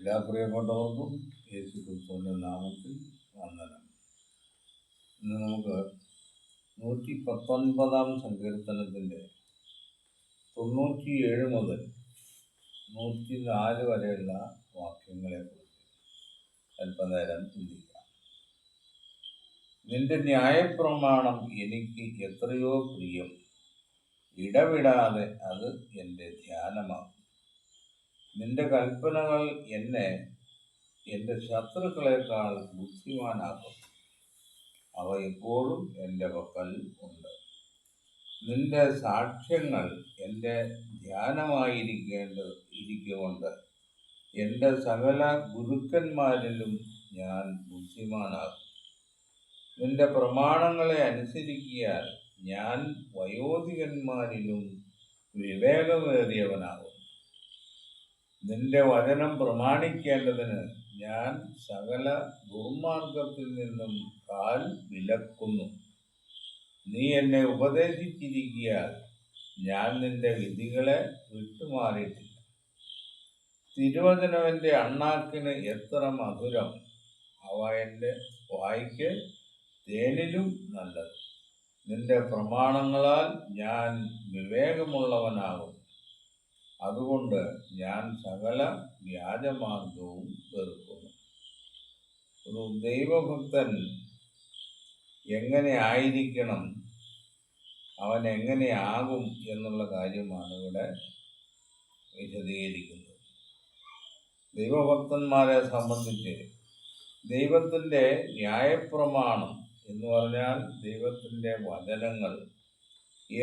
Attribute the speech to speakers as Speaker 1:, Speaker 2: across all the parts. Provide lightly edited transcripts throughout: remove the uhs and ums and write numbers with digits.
Speaker 1: എല്ലാ പ്രിയപ്പെട്ടവർക്കും യേശു ക്രിസ്തുവിൻ്റെ നാമത്തിൽ വന്ദനം. ഇന്ന് നമുക്ക് 119 സങ്കീർത്തനത്തിൻ്റെ 97 മുതൽ 104 വരെയുള്ള വാക്യങ്ങളെക്കുറിച്ച് അല്പനേരം ചിന്തിക്കാം. നിന്റെ ന്യായപ്രമാണം എനിക്ക് എത്രയോ പ്രിയം, ഇടവിടാതെ അത് എൻ്റെ ധ്യാനമാകും. നിന്റെ കൽപ്പനകൾ എന്നെ എൻ്റെ ശത്രുക്കളെക്കാൾ ബുദ്ധിമാനാക്കും. അവ എപ്പോഴും എൻ്റെ പക്കൽ ഉണ്ട്. നിന്റെ സാക്ഷ്യങ്ങൾ എൻ്റെ ധ്യാനമായിരിക്കൊണ്ട് എൻ്റെ സകല ഗുരുക്കന്മാരിലും ഞാൻ ബുദ്ധിമാനാകും. നിന്റെ പ്രമാണങ്ങളെ അനുസരിക്കിയാൽ ഞാൻ വയോധികന്മാരിലും വിവേകമേറിയവനാകും. നിന്റെ വചനം പ്രമാണിക്കേണ്ടതിന് ഞാൻ സകല ദുർമാർഗത്തിൽ നിന്നും കാൽ വിലക്കുന്നു. നീ എന്നെ ഉപദേശിച്ചിരിക്കിയാൽ ഞാൻ നിന്റെ വിധികളെ വിട്ടുമാറിയിട്ടില്ല. തിരുവചനം എൻ്റെ അണ്ണാക്കിന് എത്ര മധുരം, അവ എൻ്റെ വായ്ക്ക് തേനിലും നല്ലത്. നിന്റെ പ്രമാണങ്ങളാൽ ഞാൻ വിവേകമുള്ളവനാകും. അതുകൊണ്ട് ഞാൻ സകല വ്യാജമാർഗവും വെറുക്കുന്നു. ഒരു ദൈവഭക്തൻ എങ്ങനെ ആയിരിക്കണം, അവൻ എങ്ങനെയാകും എന്നുള്ള കാര്യമാണ് ഇവിടെ വിശദീകരിക്കുന്നത്. ദൈവഭക്തന്മാരെ സംബന്ധിച്ച് ദൈവത്തിൻ്റെ ന്യായപ്രമാണം എന്ന് പറഞ്ഞാൽ ദൈവത്തിൻ്റെ വചനങ്ങൾ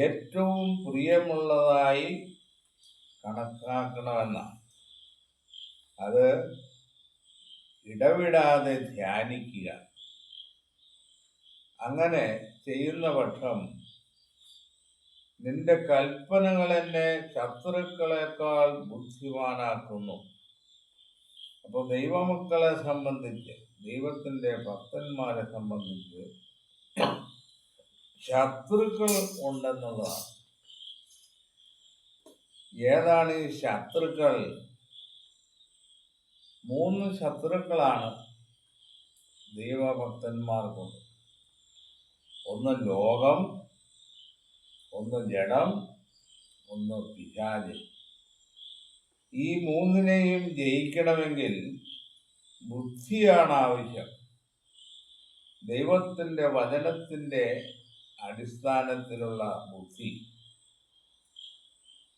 Speaker 1: ഏറ്റവും പ്രിയമുള്ളതായി കണക്കാക്കണമെന്നാണ്. അത് ഇടവിടാതെ ധ്യാനിക്കുക. അങ്ങനെ ചെയ്യുന്ന പക്ഷം നിന്റെ കൽപ്പനകൾ എന്നെ ശത്രുക്കളെക്കാൾ ബുദ്ധിമാനാക്കുന്നു. അപ്പോൾ ദൈവമക്കളെ സംബന്ധിച്ച്, ദൈവത്തിൻ്റെ ഭക്തന്മാരെ സംബന്ധിച്ച് ശത്രുക്കൾ ഉണ്ടെന്നുള്ളതാണ്. ഏതാണ് ഈ ശത്രുക്കൾ? 3 ശത്രുക്കളാണ് ദൈവഭക്തന്മാർക്കുണ്ട്. ഒന്ന് ലോകം, ഒന്ന് ജഡം, ഒന്ന് പിശാച്. ഈ 3നെയും ജയിക്കണമെങ്കിൽ ബുദ്ധിയാണ് ആവശ്യം. ദൈവത്തിൻ്റെ വചനത്തിൻ്റെ അടിസ്ഥാനത്തിലുള്ള ബുദ്ധി.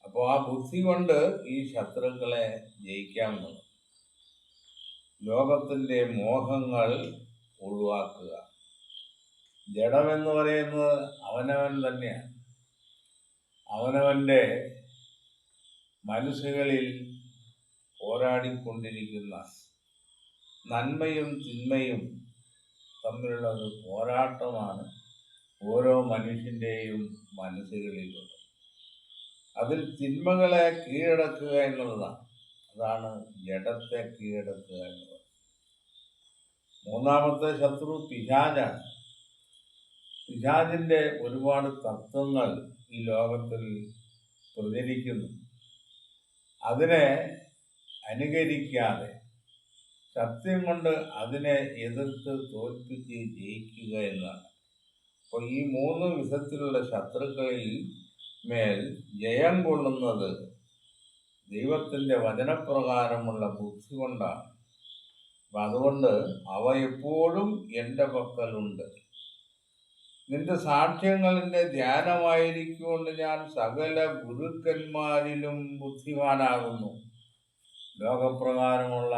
Speaker 1: അപ്പോൾ ആ ബുദ്ധി കൊണ്ട് ഈ ശത്രുക്കളെ ജയിക്കാമെന്ന്. ലോകത്തിൻ്റെ മോഹങ്ങൾ ഒഴിവാക്കുക. ജഡമെന്ന് പറയുന്നത് അവനവൻ തന്നെയാണ്. അവനവൻ്റെ മനസ്സുകളിൽ പോരാടിക്കൊണ്ടിരിക്കുന്ന നന്മയും തിന്മയും തമ്മിലുള്ള ഒരു പോരാട്ടമാണ് ഓരോ മനുഷ്യൻ്റെയും മനസ്സുകളിലുള്ളത്. അതിൽ തിന്മകളെ കീഴടക്കുക എന്നുള്ളതാണ്. അതാണ് ജഡത്തെ കീഴടക്കുക എന്നുള്ളത്. 3ാമത്തെ ശത്രു പിശാചാണ്. പിശാചിൻ്റെ ഒരുപാട് തത്വങ്ങൾ ഈ ലോകത്തിൽ പ്രചരിക്കുന്നു. അതിനെ അനുകരിക്കാതെ സത്യം കൊണ്ട് അതിനെ എതിർത്ത് തോൽപ്പിച്ച് ജയിക്കുക എന്നാണ്. അപ്പോൾ ഈ 3 വിധത്തിലുള്ള ശത്രുക്കളിൽ മേൽ ജയം കൊള്ളുന്നത് ദൈവത്തിൻ്റെ വചനപ്രകാരമുള്ള ബുദ്ധി കൊണ്ടാണ്. അപ്പം അതുകൊണ്ട് അവ എപ്പോഴും എൻ്റെ പക്കലുണ്ട്. നിന്റെ സാക്ഷ്യങ്ങളുടെ ധ്യാനമായിരിക്കൊണ്ട് ഞാൻ സകല ഗുരുക്കന്മാരിലും ബുദ്ധിമാനാകുന്നു. ലോകപ്രകാരമുള്ള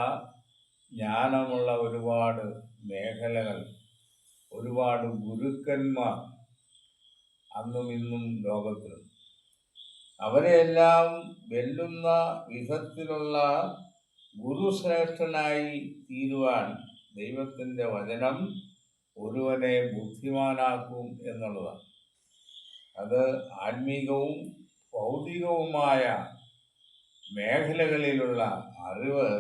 Speaker 1: ജ്ഞാനമുള്ള ഒരുപാട് മേഖലകൾ, ഒരുപാട് ഗുരുക്കന്മാർ അന്നും ഇന്നും ലോകത്തിലുണ്ട്. അവരെയെല്ലാം വെല്ലുന്ന വിധത്തിലുള്ള ഗുരുശ്രേഷ്ഠനായി തീരുവാൻ ദൈവത്തിൻ്റെ വചനം ഒരുവനെ ബുദ്ധിമാനാക്കും എന്നുള്ളതാണ്. അത് ആത്മീകവും ഭൗതികവുമായ മേഖലകളിലുള്ള അറിവ്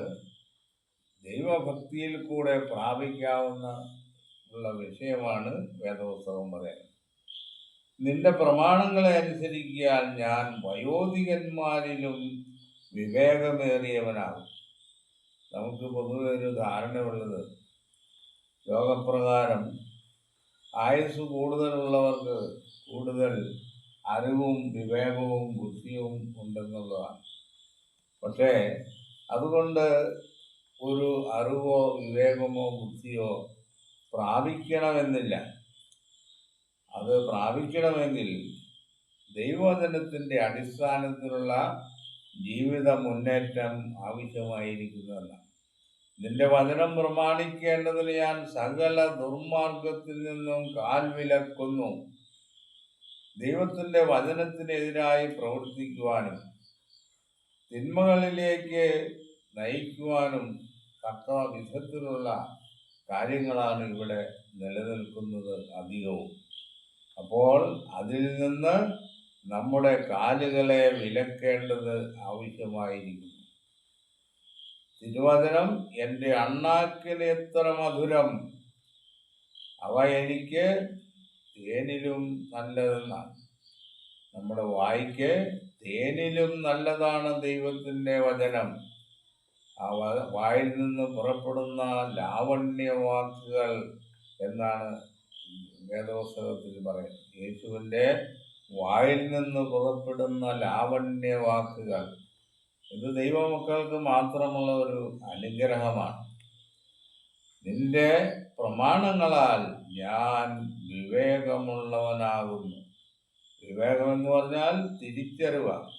Speaker 1: ദൈവഭക്തിയിൽ കൂടെ പ്രാപിക്കാവുന്ന വിഷയമാണ് വേദപുസ്തകം പറയുന്നത്. നിന്റെ പ്രമാണങ്ങളെ അനുസരിക്കാൻ ഞാൻ വയോധികന്മാരിലും വിവേകമേറിയവനാകും. നമുക്ക് പൊതുവെ ഒരു ധാരണയുള്ളത് രോഗപ്രകാരം ആയുസ് കൂടുതലുള്ളവർക്ക് കൂടുതൽ അറിവും വിവേകവും ബുദ്ധിയും ഉണ്ടെന്നുള്ളതാണ്. പക്ഷേ അതുകൊണ്ട് ഒരു അറിവോ വിവേകമോ ബുദ്ധിയോ പ്രാപിക്കണമെന്നില്ല. അത് പ്രാപിക്കണമെങ്കിൽ ദൈവവചനത്തിൻ്റെ അടിസ്ഥാനത്തിലുള്ള ജീവിത മുന്നേറ്റം ആവശ്യമായിരിക്കുന്നതല്ല. നിന്റെ വചനം പ്രമാണിക്കേണ്ടതിന് ഞാൻ സകല ദുർമാർഗത്തിൽ നിന്നും കാൽ വിലക്കുന്നു. ദൈവത്തിൻ്റെ വചനത്തിനെതിരായി പ്രവർത്തിക്കുവാനും തിന്മകളിലേക്ക് നയിക്കുവാനും തക്ക വിധത്തിലുള്ള കാര്യങ്ങളാണ് ഇവിടെ നിലനിൽക്കുന്നത് അധികവും. അപ്പോൾ അതിൽ നിന്ന് നമ്മുടെ കാലുകളെ വിലക്കേണ്ടത് ആവശ്യമായിരിക്കുന്നു. തിരുവചനം എൻ്റെ അണ്ണാക്കിന് എത്ര മധുരം, അവ എനിക്ക് തേനിലും നല്ലതെന്നാണ്. നമ്മുടെ വായിക്ക് തേനിലും നല്ലതാണ് ദൈവത്തിൻ്റെ വചനം. ആ വായിൽ നിന്ന് പുറപ്പെടുന്ന ലാവണ്യവാക്കുകൾ എന്നാണ് വേദപുസ്തകത്തിൽ പറയുന്നത്. യേശുവിൻ്റെ വായിൽ നിന്ന് പുറപ്പെടുന്ന ലാവണ്യവാക്കുകൾ ഇത് ദൈവമക്കൾക്ക് മാത്രമുള്ള ഒരു അനുഗ്രഹമാണ്. നിന്റെ പ്രമാണങ്ങളാൽ ഞാൻ വിവേകമുള്ളവനാകുന്നു. വിവേകമെന്ന് പറഞ്ഞാൽ തിരിച്ചറിവാണ്.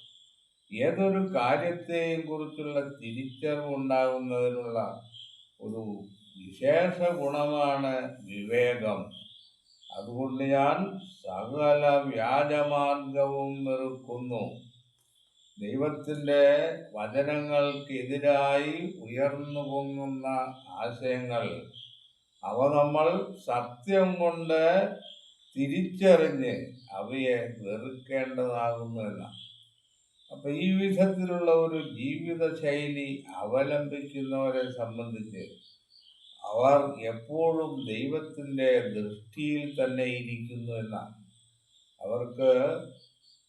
Speaker 1: ഏതൊരു കാര്യത്തെയും കുറിച്ചുള്ള തിരിച്ചറിവ് ഉണ്ടാകുന്നതിനുള്ള ഒരു വിശേഷ ഗുണമാണ് വിവേകം. അതുകൊണ്ട് ഞാൻ സകല വ്യാജമാർഗവും വെറുക്കുന്നു. ദൈവത്തിൻ്റെ വചനങ്ങൾക്കെതിരായി ഉയർന്നു പൊങ്ങുന്ന ആശയങ്ങൾ അവ നമ്മൾ സത്യം കൊണ്ട് തിരിച്ചറിഞ്ഞ് അവയെ വെറുക്കേണ്ടതാകുന്നു എന്നാണ്. അപ്പം ഈ വിധത്തിലുള്ള ഒരു ജീവിത ശൈലി അവലംബിക്കുന്നവരെ സംബന്ധിച്ച് അവർ എപ്പോഴും ദൈവത്തിൻ്റെ ദൃഷ്ടിയിൽ തന്നെ ഇരിക്കുന്നു എന്നാണ്. അവർക്ക്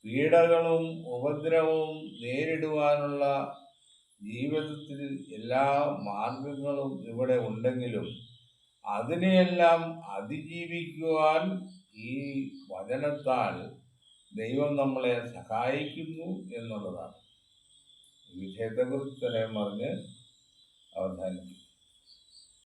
Speaker 1: പീഡകളും ഉപദ്രവവും നേരിടുവാനുള്ള ജീവിതത്തിൽ എല്ലാ മാർഗങ്ങളും ഇവിടെ ഉണ്ടെങ്കിലും അതിനെയെല്ലാം അതിജീവിക്കുവാൻ ഈ വചനത്താൽ ദൈവം നമ്മളെ സഹായിക്കുന്നു എന്നുള്ളതാണ്. ഈ വിഷയത്തെക്കുറിച്ച് തന്നെ പറഞ്ഞ് അവസാനിക്കും.